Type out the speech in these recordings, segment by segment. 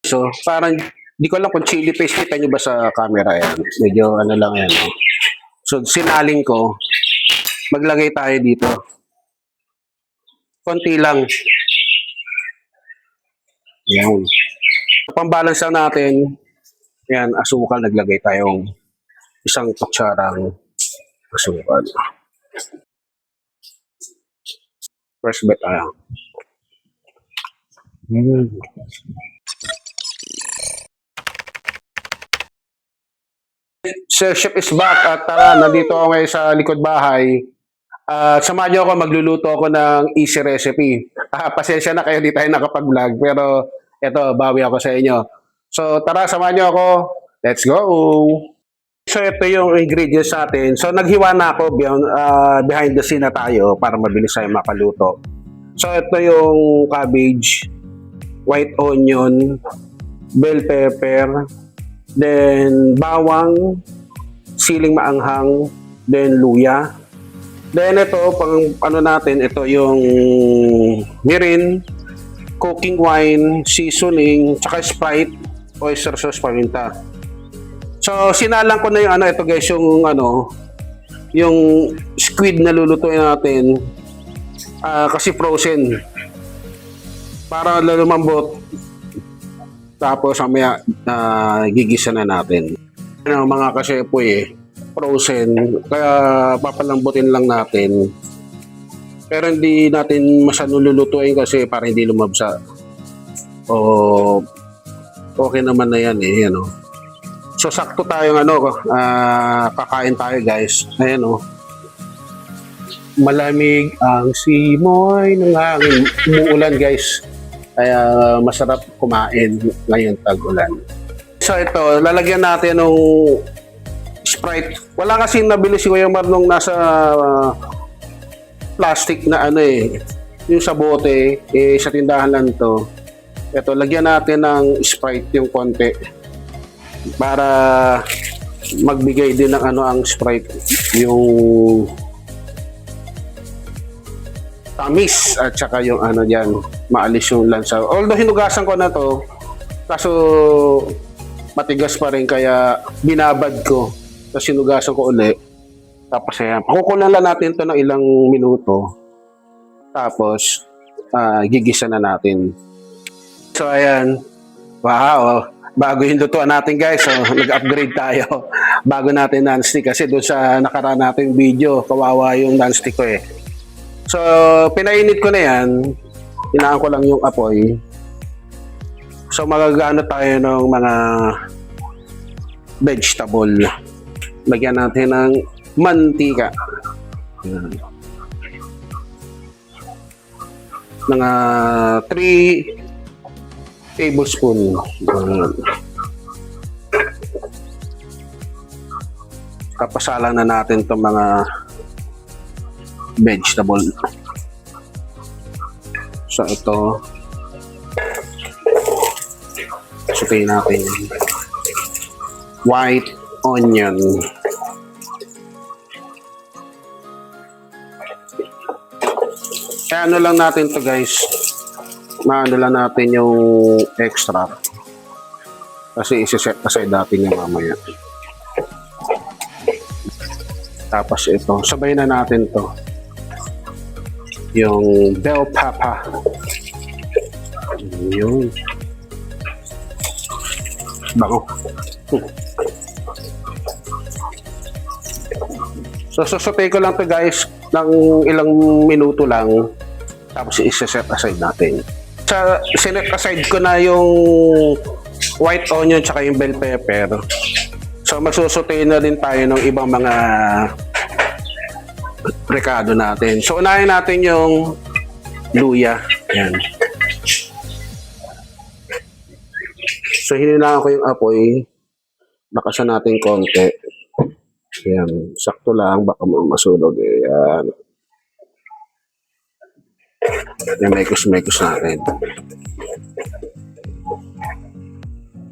So, parang, di ko alam kung chili paste, kita nyo ba sa camera yan? Medyo ano lang yan. No? So, sinaling ko, maglagay tayo dito. Konti lang. Yan. Pambalance lang natin, yan, asukal, naglagay tayong isang kutsarang asukal. Fresh bet tayo. Sir Chef is back at tara, nandito ako ngayon sa likod bahay. Samahan niyo ako, magluluto ako ng easy recipe. Pasensya na kayo, di tayo nakapag-vlog, pero eto, bawi ako sa inyo. So tara, samahan niyo ako. Let's go! So ito yung ingredients natin. So naghiwa na ako behind the scene na tayo para mabilis tayo makaluto. So ito yung cabbage, white onion, bell pepper, then bawang, siling maanghang, then luya. Then ito, pang ano natin, ito yung mirin, cooking wine, seasoning, tsaka Sprite, oyster sauce, paminta. So sinalang ko na yung ito guys, yung squid na lulutuin natin, kasi frozen. Para lumambot. Tapos mamaya gigisa na natin. Mga kasepo frozen. Kaya papalambutin lang natin. Pero hindi natin masyadong lulutuin kasi para hindi lumabsa. O okay naman na yan yan. So sakto tayong kakain tayo guys. Ayan Malamig ang simoy ng hangin. Umuulan guys. Kaya masarap kumain ngayon tag-ulan. So ito, lalagyan natin ng Sprite. Wala kasi nabili si Kuya Mar nung nasa plastic na yung sa bote, sa tindahan lang to. Ito, lagyan natin ng Sprite yung konti para magbigay din ng ang Sprite, yung tamis at saka yung dyan, maalis yung lansa. Although hinugasan ko na to, kaso matigas pa rin kaya binabad ko. Tapos hinugasan ko uli. Tapos ayan, pakukulan lang natin to ng ilang minuto. Tapos gigisa na natin. So ayan, wow, bago yung lutuan natin guys, so nag-upgrade tayo. Bago natin non-stick kasi doon sa nakaraan natin video, kawawa yung non-stick ko So, pinainit ko na yan. Hinaan ko lang yung apoy. So, magagano tayo ng mga vegetable. Lagyan natin ng mantika. Mga 3 tablespoon. Kapasalan na natin itong mga vegetable. So ito, sukayin natin white onion. Kaya lang natin to guys, maano lang natin yung extract kasi isi-set aside natin yung mamaya. Tapos ito, sabay na natin to yung bell pepper. Yun. Bango. So, susutay ko lang to guys ng ilang minuto lang. Tapos isa-set aside natin. Sinet aside ko na yung white onion tsaka yung bell pepper. So, magsusutay na din tayo ng ibang mga rekado natin. So, unahin natin yung luya. Yan. So, hininaan ko yung apoy. Lakasan natin konti. Yan. Sakto lang. Baka masunog. Yan. Yan, mekos-mekos natin.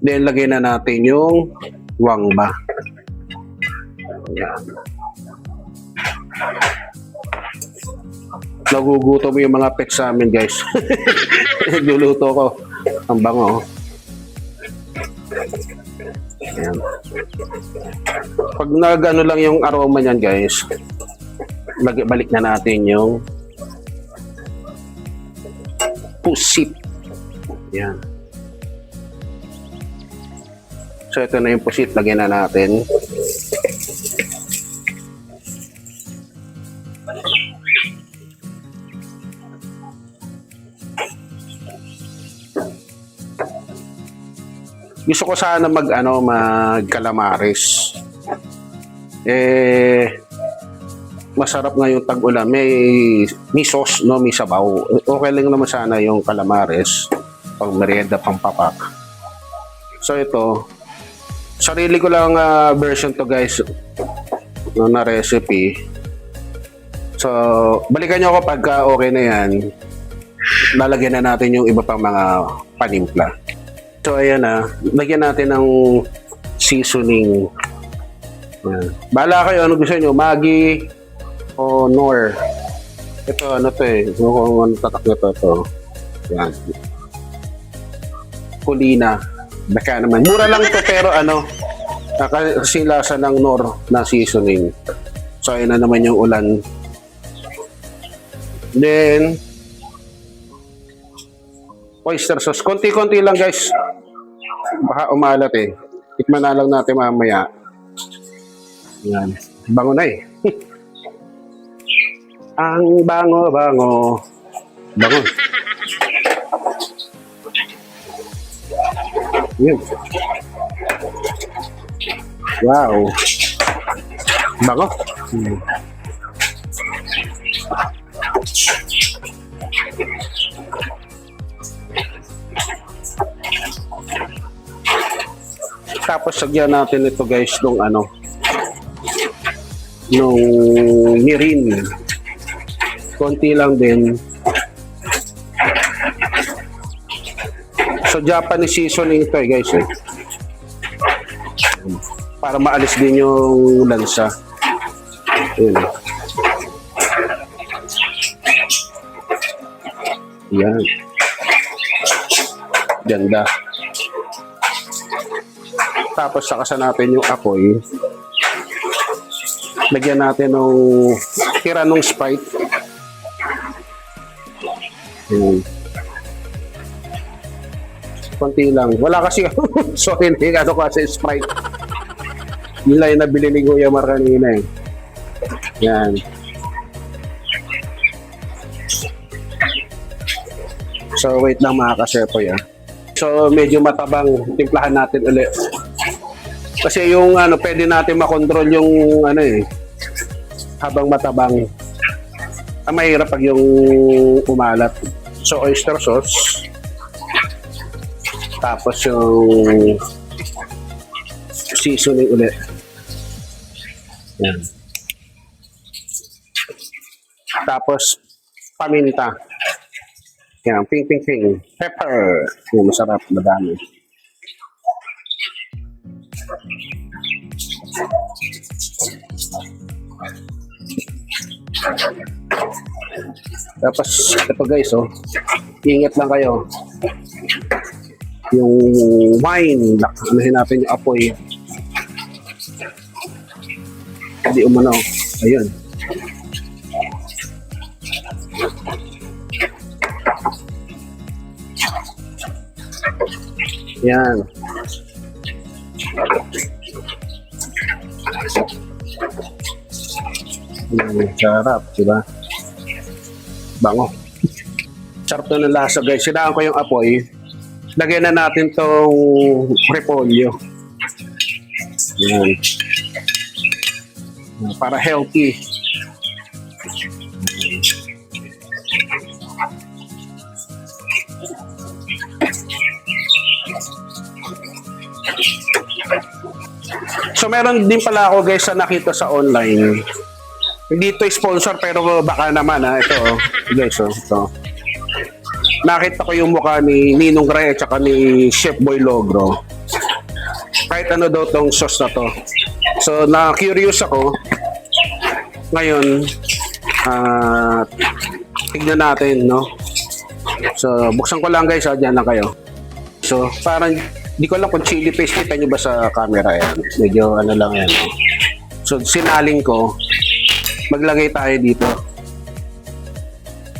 Then, lagay na natin yung wangba. Yan. Nagugutom yung mga pets sa amin guys. Luluto ko. Ang bango. Ayan. Pag nag-ano lang yung aroma niyan guys, balik na natin yung pusit. Ayan. So ito na yung pusit, lagyan na natin. Gusto ko sana mag calamares. Masarap nga yung tag-ulan. May sauce, no, may sabaw. Okay lang naman sana yung calamares pang merienda, pang papak. So ito, sarili ko lang version to guys na recipe. So balikan nyo ako pagka okay na yan. Lalagyan na natin yung iba pang mga panimpla. So ayan lagyan natin ng seasoning. Ayan. Bahala kayo, ano gusto nyo, Maggi o Knorr. Ito ano to kung ano tatak na to. Ayan. Kulina. Baka naman. Mura lang to pero kasi lasa ng Knorr na seasoning. So ayan na naman yung ulan. Then oyster sauce. Konti-konti lang guys. Baka umalat Tikman na lang natin mamaya. Yan. Bango na Ang bango. Bango. Yan. Wow. Bango. Tapos sagyan natin ito guys nung mirin. Konti lang din. So Japanese seasoning ito guys para maalis din yung lansa. Ayun. Yan. Ganda. Tapos sakasan natin yung apoy. Lagyan natin ng tira ng Sprite. Konti lang. Wala kasi so hindi kasi Sprite. Yun lang yung nabili ni Kuya Mar kanina Yan. So wait lang mga kasepoy So medyo matabang, timplahan natin ulit. Kasi yung pwede natin makontrol yung habang matabang. Mahirap pag yung umalat. So oyster sauce. Tapos yung seasoning ulit. Yan. Tapos paminta. Yan, ping. Pepper. Yung masarap, madami. Tapos ito guys ingat lang kayo yung wine, anahin natin yung apoy hindi umano. Ayun, yan. Sarap, diba? Bango. Sarap na ng lasa guys. Sinaan ko yung apoy. Lagyan na natin tong repolyo. Yan. Para healthy. So meron din pala ako guys na nakita sa online. Hindi ito sponsor pero baka naman ito guys ito. Nakita ko yung mukha ni Ninong Ray at saka ni Chef Boy Logro. Kahit ano daw tong sauce na to. So na-curious ako. Ngayon tignan natin, no? So buksan ko lang guys, diyan lang kayo. So parang Hindi ko alam kung chili paste. Kita nyo ba sa camera yan? Medyo ano lang yan. Oh. So, sinaling ko. Maglagay tayo dito.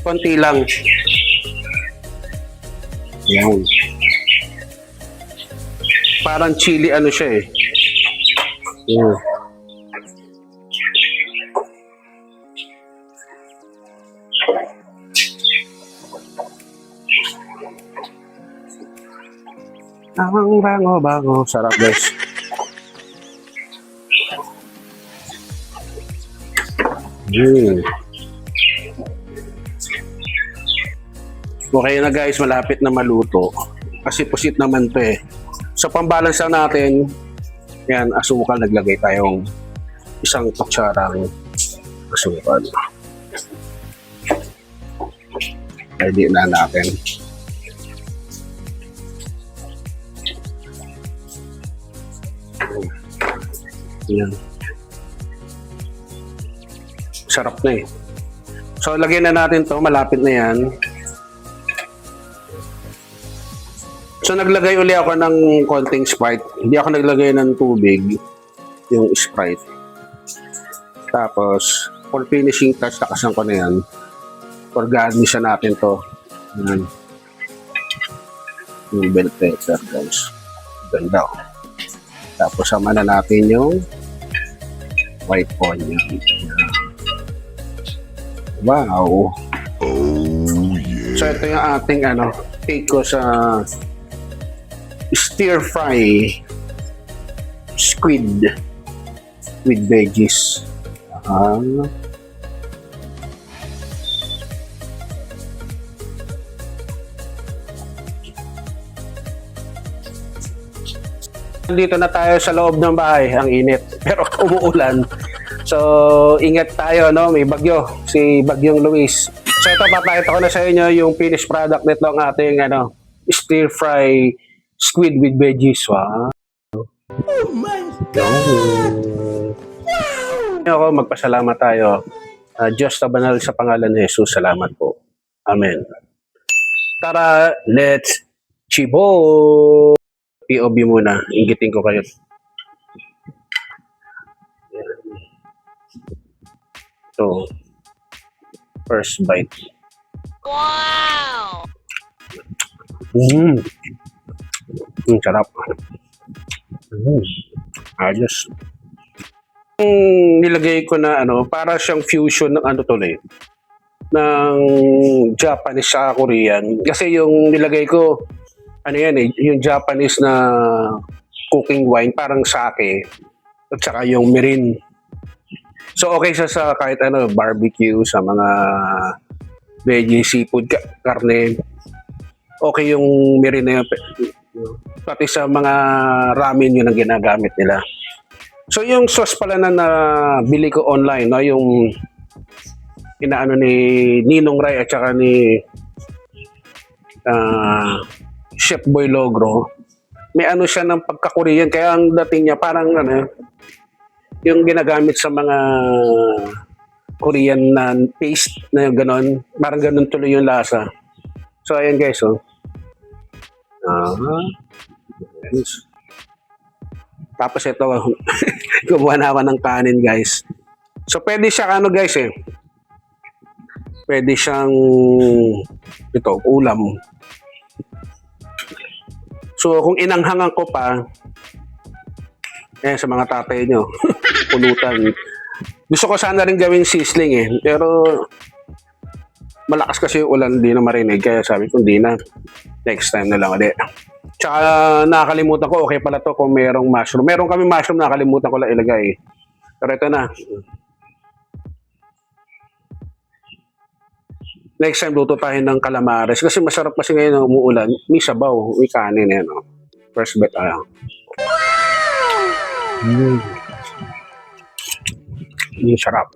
Konti lang. Yan. Parang chili ano siya eh. Yan. Ang bango-bango. Sarap guys. Okay na guys, malapit na maluto. Kasi pusit naman to eh. So pambalance lang natin, yan, asukal. Naglagay tayong isang kutsarang asukal. Ready na natin. Yan. Sarap na eh. So, lagyan na natin to. Malapit na yan. So, naglagay uli ako ng konting Sprite. Hindi ako naglagay ng tubig. Yung Sprite. Tapos, for finishing touch, takasan ko na yan. For garnish natin to. Yan. Yung bell pepper, guys. Ganda. Tapos, sama na natin yung white onion. Wow! Oh, yeah. So, ito yung ating take ko sa stir-fry squid with veggies. Dito na tayo sa loob ng bahay. Ang init. Pero umuulan. So, ingat tayo, no? May bagyo. Si Bagyong Luis. So, ito, papakita ko na sa inyo yung finished product nito ng ating, stir-fry squid with veggies. Wow! Oh my God! Wow! Ako, magpasalamat tayo. Diyos na banal sa pangalan ni Jesus. Salamat po. Amen. Tara, let's chibo! POV muna. Ingitin ko kayo. So, first bite. Wow! Sarap. Ayos. Nilagay ko na para siyang fusion ng tuloy. Ng Japanese sa Korean. Kasi yung nilagay ko, yan eh, yung Japanese na cooking wine, parang sake. At saka yung mirin. So okay siya sa kahit barbecue, sa mga veggie, seafood, karne. Okay yung mirin na yun. Pati sa mga ramen yun ang ginagamit nila. So yung sauce pala na nabili ko online, no, yung inaano ni Ninong Ray at saka ni Chef Boy Logro, may siya ng pagka-Korean, kaya ang dating niya parang yung ginagamit sa mga Korean na paste na gano'n, parang gano'n tuloy yung lasa. So ayan guys, yes. Tapos ito, gumawa na ako ng kanin guys. So pwede siya guys pwede siyang ulam. So kung inanghangan ko pa, sa mga tatay nyo, pulutan. Gusto ko sana rin gawing sizzling pero malakas kasi yung ulan, hindi na marinig, kaya sabi ko hindi na, next time na lang ulit. Tsaka nakakalimutan ko, okay pala to kung merong mushroom. Meron kami mushroom, nakakalimutan ko lang ilagay. Pero ito na. Next time luto tayo ng calamares kasi masarap kasi ngayon umuulan, may sabaw, may kanin First bite sarap.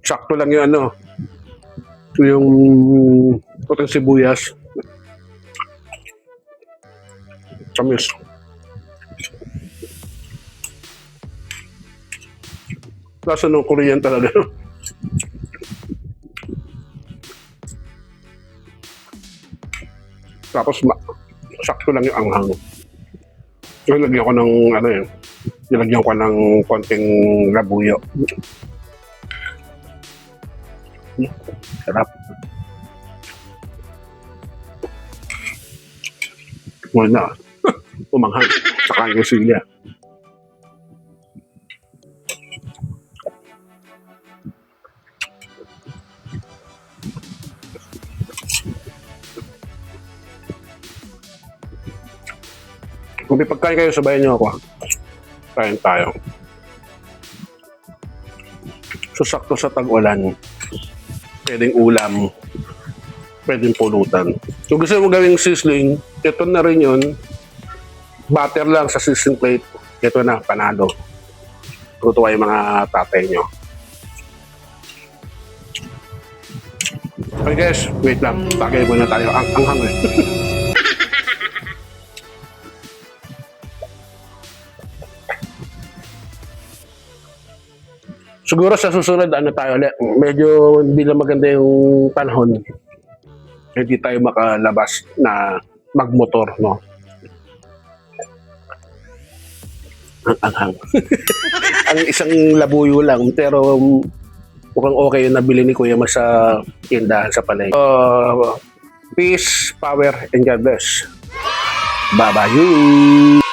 Sakto lang yung yung putang sibuyas. Tamis. Lasa ng Korean talaga. Tapos sakto lang yung anghang. Nilagyan ko ng nilagyan ko ng konting labuyo. Sarap. Wala. Umanghang. Saka yung silya. Kung may pagkain kayo, sabayan niyo ako. Kain tayo. So, sakto sa tag-ulan. Pwedeng ulam. Pwedeng pulutan. Kung gusto mo gawing sizzling, ito na rin yun. Butter lang sa sizzling plate. Ito na, panalo. Tutuwa yung mga tatay nyo. Okay guys, wait lang. Tagay muna tayo. Ang hangin. Siguro sa susunod, tayo ulit. Medyo hindi na maganda yung panahon. Hindi tayo makalabas na magmotor, no? Ang anghang. Ang isang labuyo lang, pero mukhang okay yung nabili ni Kuya Mas sa tindahan sa palengke. Peace, power, and God bless. Bye-bye.